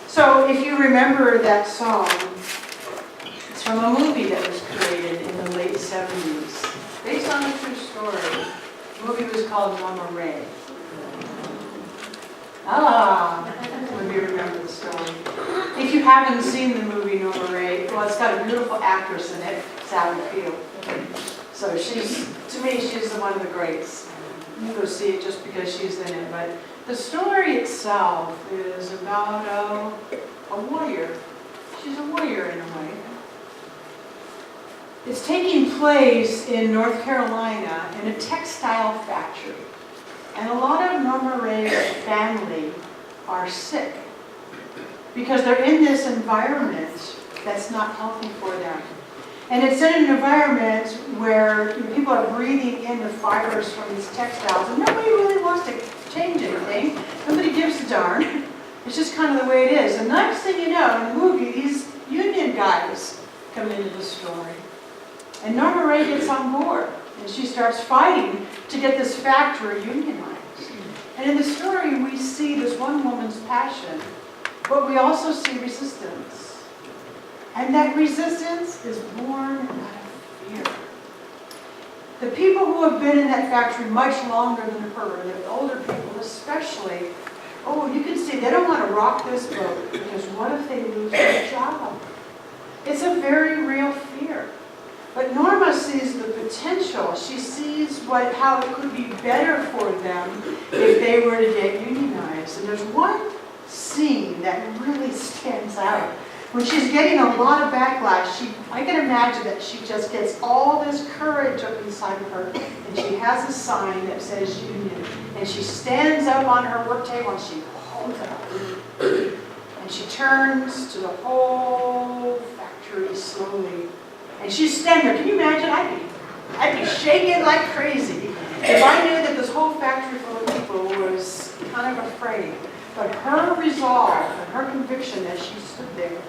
So if you remember that song, it's from a movie that was created in the late 70s, based on a true story. The movie was called Norma Ray. When you remember the story. If you haven't seen the movie Norma Ray, well, it's got a beautiful actress in it, Sally Field. So to me, she's one of the greats. You go see it just because she's in it. But the story itself is about a warrior. She's a warrior in a way. It's taking place in North Carolina in a textile factory. And a lot of Norma Ray's family are sick because they're in this environment that's not healthy for them. And it's in an environment where people are breathing in the fibers from these textiles, and nobody really wants to change anything. Nobody gives a darn. It's just kind of the way it is. And next thing you know, in the movie, these union guys come into the story. And Norma Ray gets on board, and she starts fighting to get this factory unionized. And in the story, we see this one woman's passion, but we also see resistance. And that resistance is born out of fear. The people who have been in that factory much longer than her, the older people especially, you can see they don't want to rock this boat because what if they lose their job? It's a very real fear. But Norma sees the potential. She sees how it could be better for them if they were to get unionized. And there's one scene that really stands out. When she's getting a lot of backlash, I can imagine that she just gets all this courage up inside of her, and she has a sign that says union. And she stands up on her work table and she holds it up. And she turns to the whole factory slowly. And she's standing there. Can you imagine? I'd be shaking like crazy if I knew that this whole factory full of people was kind of afraid. But her resolve and her conviction as she stood there,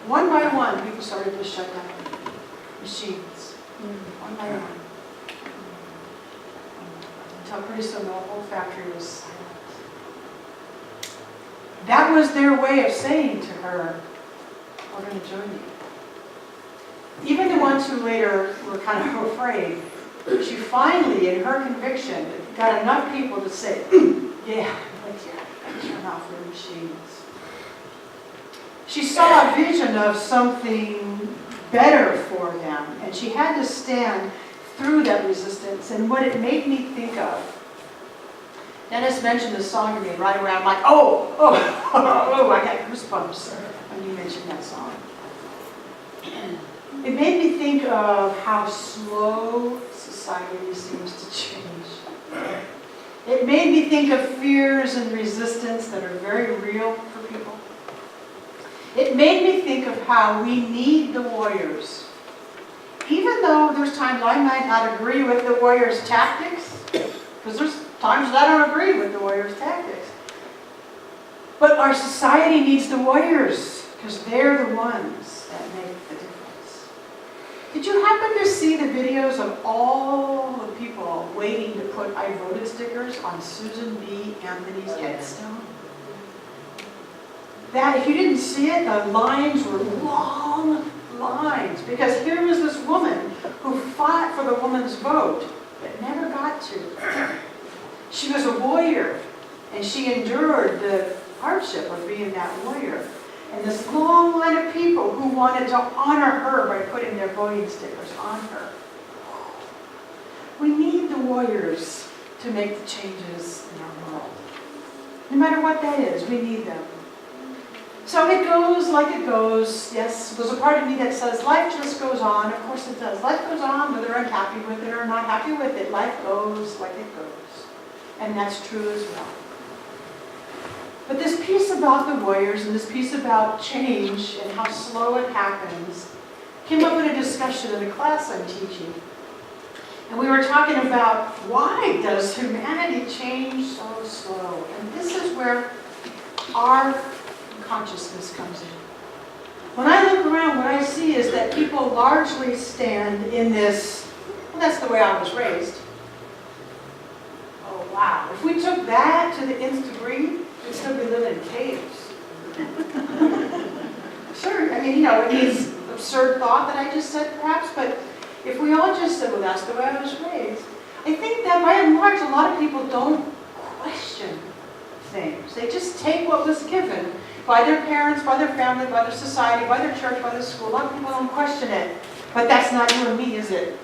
one by one, people started to shut down machines. One by one. Until pretty soon the whole factory was silent. That was their way of saying to her, we're going to join you. Even the ones who later were kind of afraid, she finally, in her conviction, got enough people to say, yeah, turn off their machines. She saw a vision of something better for them, and she had to stand through that resistance. And what it made me think of, Dennis mentioned the song to me right away. I'm like, I got goosebumps when you mentioned that song. It made me think of how slow society seems to change. It made me think of fears and resistance that are very real for people. It made me think of how we need the warriors. Even though there's times I might not agree with the warriors' tactics, because there's times that I don't agree with the warriors' tactics. But our society needs the warriors, because they're the ones that make the difference. Did you happen to see the videos of all the people waiting to put I voted stickers on Susan B. Anthony's headstone? That, if you didn't see it, the lines were long lines. Because here was this woman who fought for the woman's vote, but never got to. She was a warrior, and she endured the hardship of being that warrior. And this long line of people who wanted to honor her by putting their voting stickers on her. We need the warriors to make the changes in our world. No matter what that is, we need them. So it goes like it goes. Yes, there's a part of me that says life just goes on. Of course it does. Life goes on whether I'm happy with it or not happy with it. Life goes like it goes. And that's true as well. But this piece about the warriors and this piece about change and how slow it happens came up in a discussion in a class I'm teaching. And we were talking about why does humanity change so slow? And this is where our consciousness comes in. When I look around, what I see is that people largely stand in this, well, that's the way I was raised. Oh, wow, if we took that to the nth degree, we'd still be living in caves. Sure, I mean, it means absurd thought that I just said perhaps, but if we all just said, well, that's the way I was raised, I think that by and large, a lot of people don't question things. They just take what was given by their parents, by their family, by their society, by their church, by their school. A lot of people don't question it, but that's not you and me, is it?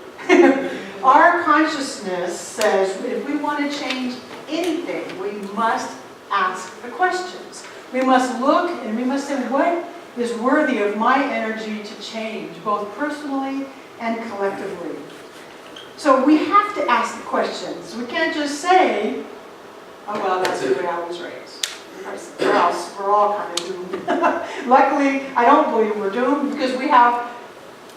Our consciousness says if we want to change anything, we must ask the questions. We must look and we must say, what is worthy of my energy to change, both personally and collectively? So we have to ask the questions. We can't just say, oh, well, that's the way I was raised, or else we're all kind of doomed. Luckily, I don't believe we're doomed because we have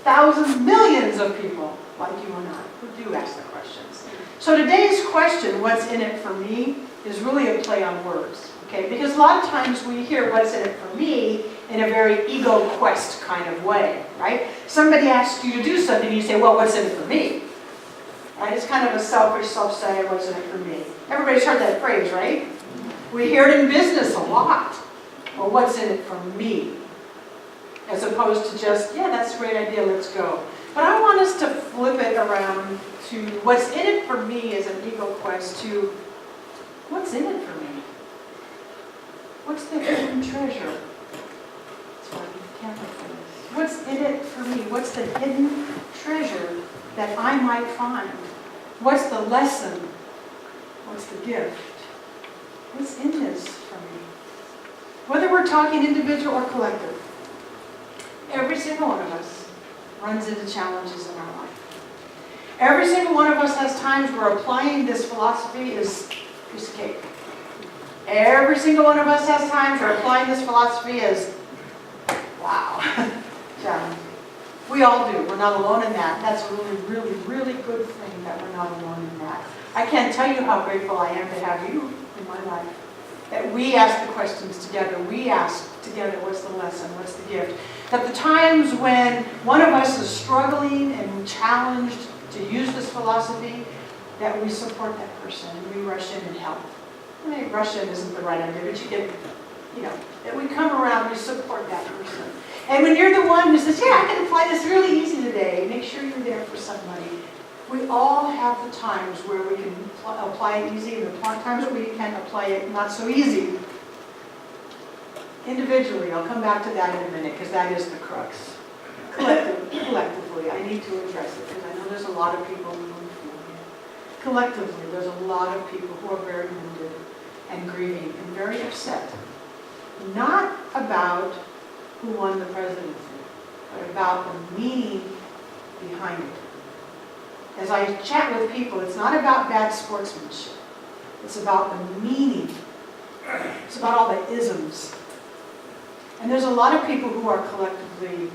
thousands, millions of people like you and I who do ask the questions. So today's question, what's in it for me, is really a play on words. Okay? Because a lot of times we hear what's in it for me in a very ego quest kind of way, right? Somebody asks you to do something, you say, well, what's in it for me? Right? It's kind of a selfish, self-centered, what's in it for me? Everybody's heard that phrase, right? We hear it in business a lot. Well, what's in it for me? As opposed to just, yeah, that's a great idea, let's go. But I want us to flip it around to what's in it for me as an ego quest to what's in it for me? What's the hidden treasure? That's why we can't look for this. What's in it for me? What's the hidden treasure that I might find? What's the lesson? What's the gift? What's in this for me? Whether we're talking individual or collective, every single one of us runs into challenges in our life. Every single one of us has times where applying this philosophy is a piece of cake. Every single one of us has times where applying this philosophy is, wow, challenging. We all do. We're not alone in that. That's a really, really, really good thing that we're not alone in that. I can't tell you how grateful I am to have you in my life. That we ask the questions together. We ask together, what's the lesson? What's the gift? That the times when one of us is struggling and challenged to use this philosophy, that we support that person and we rush in and help. I mean, rush in isn't the right idea, but you get, that we come around, we support that person. And when you're the one who says, yeah, I can apply this really easy today, make sure you're there for somebody. We all have the times where we can apply it easy and the times that we can apply it not so easy. Individually, I'll come back to that in a minute because that is the crux. Collectively, I need to address it because I know there's a lot of people who feel it. Collectively, there's a lot of people who are very wounded and grieving and very upset. Not about who won the presidency, but about the meaning behind it. As I chat with people, it's not about bad sportsmanship. It's about the meaning. It's about all the isms. And there's a lot of people who are collectively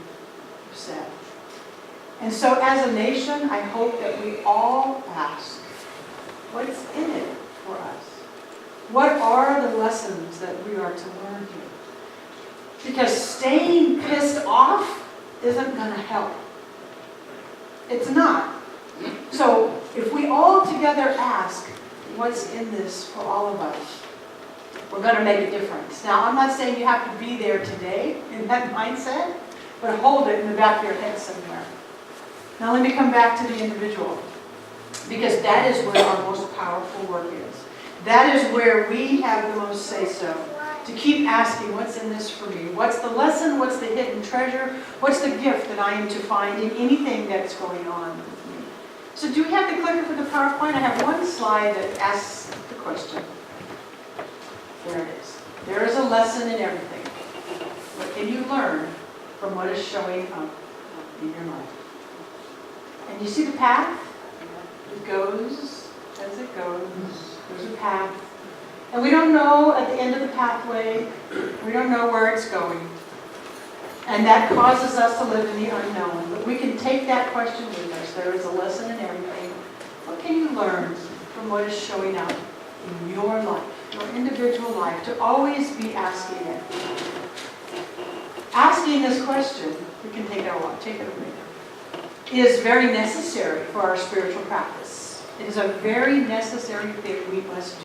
upset. And so as a nation, I hope that we all ask, what's in it for us? What are the lessons that we are to learn here? Because staying pissed off isn't going to help. It's not. So if we all together ask, what's in this for all of us, we're going to make a difference. Now, I'm not saying you have to be there today in that mindset, but hold it in the back of your head somewhere. Now let me come back to the individual, because that is where our most powerful work is. That is where we have the most say-so. To keep asking, what's in this for me? What's the lesson? What's the hidden treasure? What's the gift that I am to find in anything that's going on with me? So do we have the clicker for the PowerPoint? I have one slide that asks the question. There it is. There is a lesson in everything. What can you learn from what is showing up in your life? And you see the path? It goes as it goes. There's a path. And we don't know at the end of the pathway, we don't know where it's going. And that causes us to live in the unknown. But we can take that question with us. There is a lesson in everything. What can you learn from what is showing up in your life, your individual life, to always be asking it? Asking this question, we can take it away, is very necessary for our spiritual practice. It is a very necessary thing we must do.